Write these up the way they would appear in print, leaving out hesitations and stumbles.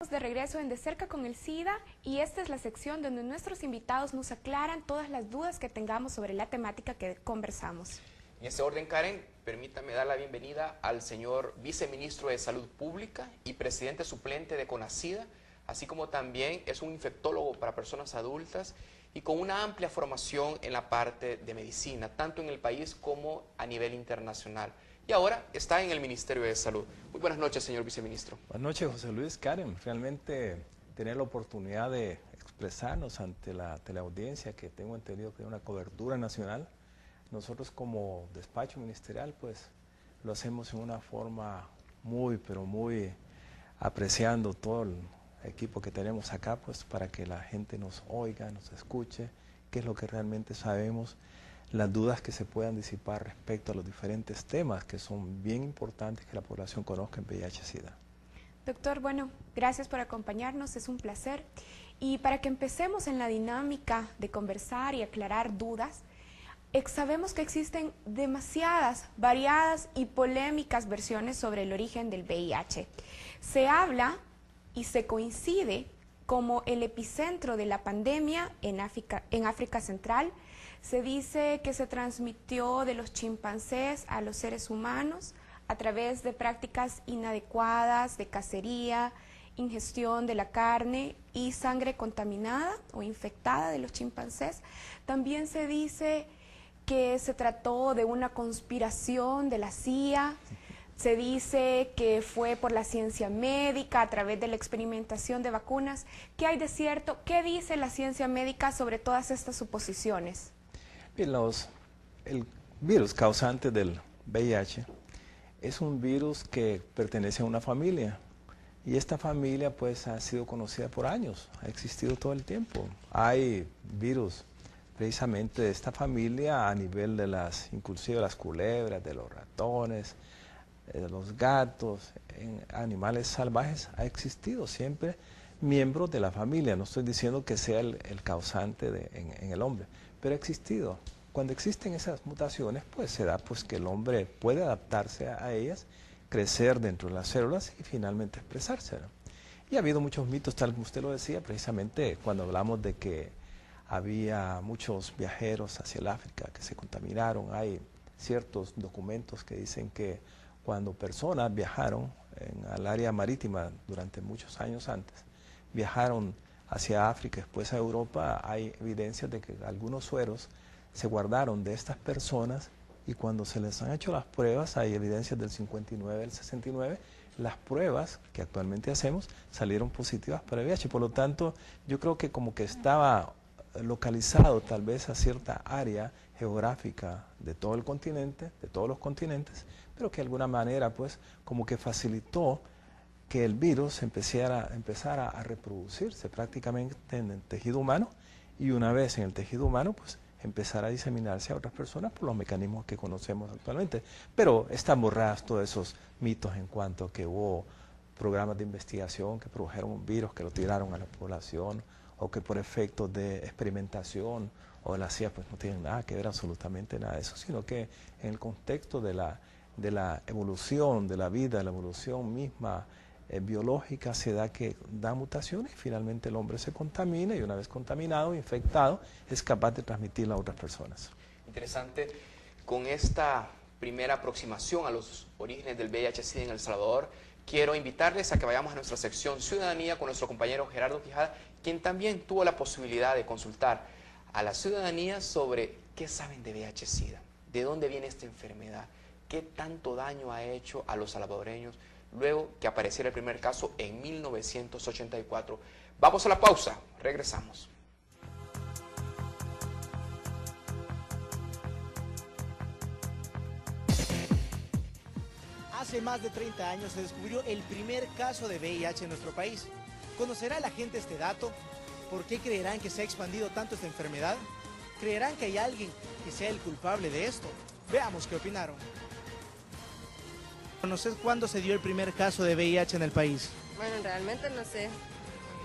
De regreso en De Cerca con el SIDA, y esta es la sección donde nuestros invitados nos aclaran todas las dudas que tengamos sobre la temática que conversamos. En ese orden, Karen, permítame dar la bienvenida al señor viceministro de Salud Pública y presidente suplente de CONASIDA, así como también es un infectólogo para personas adultas y con una amplia formación en la parte de medicina, tanto en el país como a nivel internacional. Y ahora está en el Ministerio de Salud. Muy buenas noches, señor viceministro. Buenas noches, José Luis. Karen, realmente tener la oportunidad de expresarnos ante la teleaudiencia, que tengo entendido que tiene una cobertura nacional. Nosotros como despacho ministerial, pues lo hacemos en una forma pero muy apreciando todo el equipo que tenemos acá, pues para que la gente nos oiga, nos escuche, qué es lo que realmente sabemos, las dudas que se puedan disipar respecto a los diferentes temas que son bien importantes que la población conozca en VIH-Sida. Doctor, bueno, gracias por acompañarnos, es un placer. Y para que empecemos en la dinámica de conversar y aclarar dudas, sabemos que existen demasiadas, variadas y polémicas versiones sobre el origen del VIH. Se habla y se coincide como el epicentro de la pandemia en África Central. Se dice que se transmitió de los chimpancés a los seres humanos a través de prácticas inadecuadas de cacería, ingestión de la carne y sangre contaminada o infectada de los chimpancés. También se dice que se trató de una conspiración de la CIA. Se dice que fue por la ciencia médica a través de la experimentación de vacunas. ¿Qué hay de cierto? ¿Qué dice la ciencia médica sobre todas estas suposiciones? Bien, el virus causante del VIH es un virus que pertenece a una familia y esta familia pues ha sido conocida por años, ha existido todo el tiempo. Hay virus precisamente de esta familia a nivel de inclusive las culebras, de los ratones, de los gatos, en animales salvajes, ha existido siempre miembros de la familia. No estoy diciendo que sea el causante en el hombre, pero ha existido. Cuando existen esas mutaciones, pues se da pues que el hombre puede adaptarse a ellas, crecer dentro de las células y finalmente expresarse, ¿no? Y ha habido muchos mitos, tal como usted lo decía, precisamente cuando hablamos de que había muchos viajeros hacia el África que se contaminaron. Hay ciertos documentos que dicen que cuando personas viajaron al área marítima durante muchos años antes, viajaron hacia África, después a Europa, hay evidencias de que algunos sueros se guardaron de estas personas y cuando se les han hecho las pruebas, hay evidencias del 59, del 69, las pruebas que actualmente hacemos salieron positivas para VIH. Por lo tanto, yo creo que como que estaba localizado tal vez a cierta área geográfica de todo el continente, de todos los continentes, pero que de alguna manera pues como que facilitó que el virus empezara a reproducirse prácticamente en el tejido humano y una vez en el tejido humano pues empezar a diseminarse a otras personas por los mecanismos que conocemos actualmente. Pero están borrados todos esos mitos en cuanto a que hubo programas de investigación que produjeron un virus, que lo tiraron a la población, o que por efectos de experimentación o de la CIA pues no tienen nada que ver, absolutamente nada de eso, sino que en el contexto de la evolución de la vida, la evolución misma biológica, se da que da mutaciones y finalmente el hombre se contamina y una vez contaminado, infectado, es capaz de transmitirla a otras personas. Interesante. Con esta primera aproximación a los orígenes del VIH-Sida en El Salvador, quiero invitarles a que vayamos a nuestra sección Ciudadanía con nuestro compañero Gerardo Quijada, quien también tuvo la posibilidad de consultar a la ciudadanía sobre qué saben de VIH-Sida, de dónde viene esta enfermedad, qué tanto daño ha hecho a los salvadoreños luego que apareciera el primer caso en 1984. Vamos a la pausa, regresamos. Hace más de 30 años se descubrió el primer caso de VIH en nuestro país. ¿Conocerá la gente este dato? ¿Por qué creerán que se ha expandido tanto esta enfermedad? ¿Creerán que hay alguien que sea el culpable de esto? Veamos qué opinaron. ¿Conoces cuándo se dio el primer caso de VIH en el país? Bueno, realmente no sé,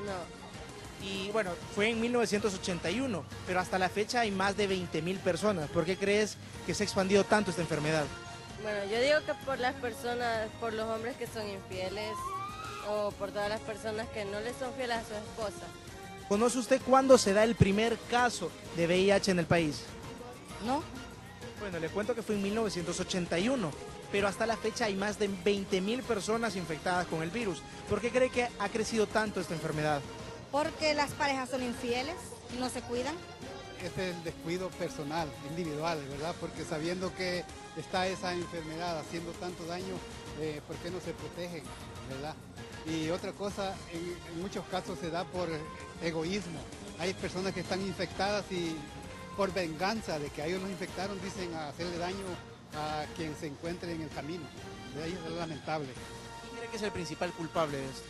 no. Y bueno, fue en 1981, pero hasta la fecha hay más de 20.000 personas. ¿Por qué crees que se ha expandido tanto esta enfermedad? Bueno, yo digo que por las personas, por los hombres que son infieles, O por todas las personas que no le son fieles a su esposa. ¿Conoce usted cuándo se da el primer caso de VIH en el país? ¿No? Bueno, le cuento que fue en 1981, pero hasta la fecha hay más de 20.000 personas infectadas con el virus. ¿Por qué cree que ha crecido tanto esta enfermedad? Porque las parejas son infieles y no se cuidan. Es el descuido personal, individual, ¿verdad? Porque sabiendo que está esa enfermedad haciendo tanto daño, ¿por qué no se protegen, verdad? Y otra cosa, en muchos casos se da por egoísmo. Hay personas que están infectadas y por venganza de que a ellos los infectaron, dicen a hacerle daño a quien se encuentre en el camino. De ahí es lamentable. ¿Quién cree que es el principal culpable de esto?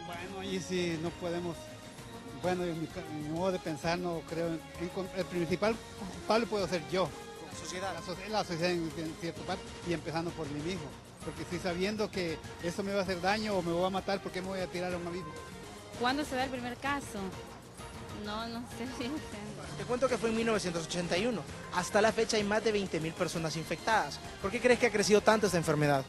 Bueno, ahí sí no podemos, bueno, en mi modo de pensar no creo, el principal culpable puedo ser yo, La sociedad. la sociedad en cierto parte, y empezando por mí mismo, porque si sabiendo que eso me va a hacer daño o me va a matar, ¿por qué me voy a tirar a un abismo? ¿Cuándo se da el primer caso? No sé si Te cuento que fue en 1981. Hasta la fecha hay más de 20.000 personas infectadas. ¿Por qué crees que ha crecido tanto esta enfermedad?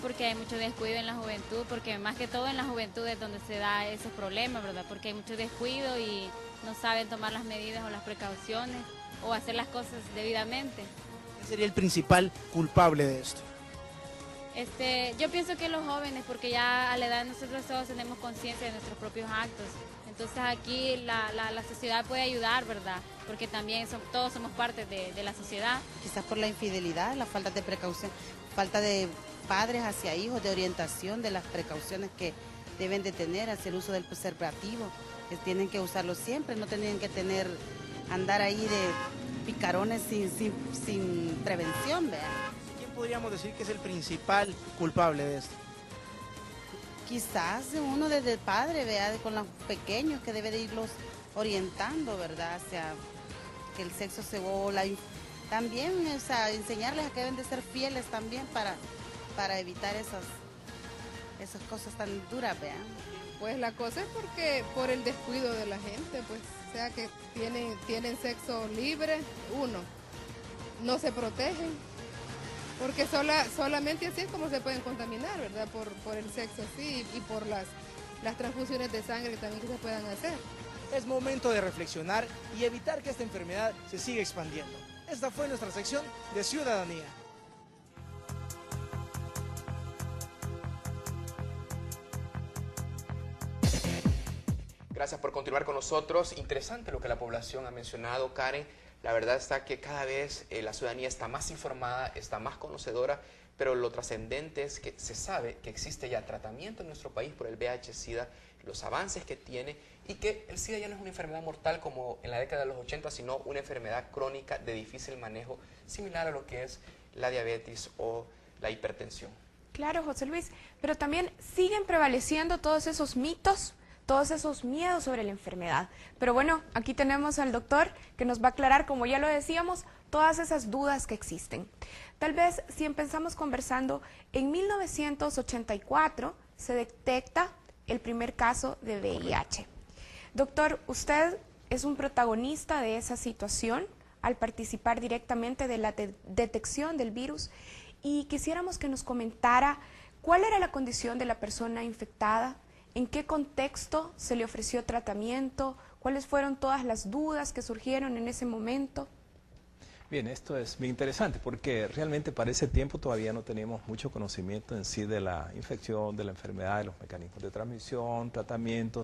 porque hay mucho descuido en la juventud, porque más que todo en la juventud es donde se da esos problemas, ¿verdad? Porque hay mucho descuido y no saben tomar las medidas o las precauciones o hacer las cosas debidamente. ¿Quién sería el principal culpable de esto? Yo pienso que los jóvenes, porque ya a la edad nosotros todos tenemos conciencia de nuestros propios actos. Entonces aquí la sociedad puede ayudar, ¿verdad? Porque también todos somos parte de la sociedad. Quizás por la infidelidad, la falta de precaución, falta de padres hacia hijos, de orientación de las precauciones que deben de tener hacia el uso del preservativo, que tienen que usarlo siempre, no tienen que andar ahí de picarones sin prevención, ¿verdad? ¿Quién podríamos decir que es el principal culpable de esto? Quizás uno desde padre, ¿verdad? Con los pequeños que debe de irlos orientando, ¿verdad? Hacia que el sexo se vola. También, o sea, enseñarles a que deben de ser fieles también para evitar esas cosas tan duras, ¿verdad? Pues la cosa es porque por el descuido de la gente, pues, o sea que tienen sexo libre, no se protegen, porque solamente así es como se pueden contaminar, ¿verdad? Por el sexo así y por las transfusiones de sangre también que se puedan hacer. Es momento de reflexionar y evitar que esta enfermedad se siga expandiendo. Esta fue nuestra sección de Ciudadanía. Gracias por continuar con nosotros. Interesante lo que la población ha mencionado, Karen. La verdad está que cada vez la ciudadanía está más informada, está más conocedora, pero lo trascendente es que se sabe que existe ya tratamiento en nuestro país por el VIH-Sida, los avances que tiene y que el SIDA ya no es una enfermedad mortal como en la década de los 80, sino una enfermedad crónica de difícil manejo, similar a lo que es la diabetes o la hipertensión. Claro, José Luis, pero también siguen prevaleciendo todos esos mitos, todos esos miedos sobre la enfermedad. Pero bueno, aquí tenemos al doctor que nos va a aclarar, como ya lo decíamos, todas esas dudas que existen. Tal vez si empezamos conversando, en 1984 se detecta el primer caso de VIH. Doctor, usted es un protagonista de esa situación al participar directamente de la detección del virus y quisiéramos que nos comentara cuál era la condición de la persona infectada, en qué contexto se le ofreció tratamiento, cuáles fueron todas las dudas que surgieron en ese momento. Bien, esto es muy interesante porque realmente para ese tiempo todavía no teníamos mucho conocimiento en sí de la infección, de la enfermedad, de los mecanismos de transmisión, tratamiento.